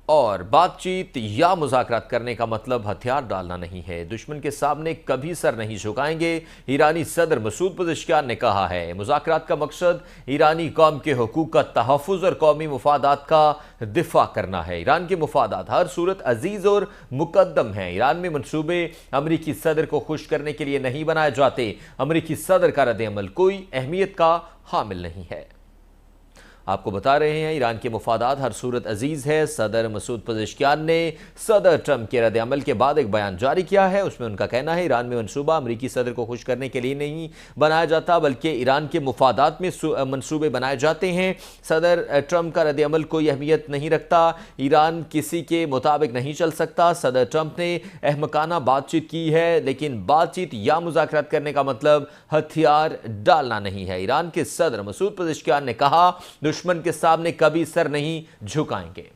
اور بات چیت یا مذاکرات کرنے کا مطلب ہتھیار ڈالنا نہیں ہے، دشمن کے سامنے کبھی سر نہیں جھکائیں گے، ایرانی صدر مسعود پزشکیان نے کہا ہے۔ مذاکرات کا مقصد ایرانی قوم کے حقوق کا تحفظ اور قومی مفادات کا دفاع کرنا ہے۔ ایران کے مفادات ہر صورت عزیز اور مقدم ہیں۔ ایران میں منصوبے امریکی صدر کو خوش کرنے کے لیے نہیں بنائے جاتے۔ امریکی صدر کا رد عمل کوئی اہمیت کا حامل نہیں ہے۔ آپ کو بتا رہے ہیں ایران کے مفادات ہر صورت عزیز ہے۔ صدر مسعود پزشکیان نے صدر ٹرمپ کے رد عمل کے بعد ایک بیان جاری کیا ہے۔ اس میں ان کا کہنا ہے ایران میں منصوبہ امریکی صدر کو خوش کرنے کے لیے نہیں بنایا جاتا بلکہ ایران کے مفادات میں منصوبے بنائے جاتے ہیں۔ صدر ٹرمپ کا رد عمل کوئی اہمیت نہیں رکھتا۔ ایران کسی کے مطابق نہیں چل سکتا۔ صدر ٹرمپ نے احمقانہ بات چیت کی ہے لیکن بات چیت یا مذاکرات کرنے کا مطلب ہتھیار ڈالنا نہیں ہے۔ ایران کے صدر مسعود پزشکیان نے کہا دشمن کے سامنے کبھی سر نہیں جھکائیں گے۔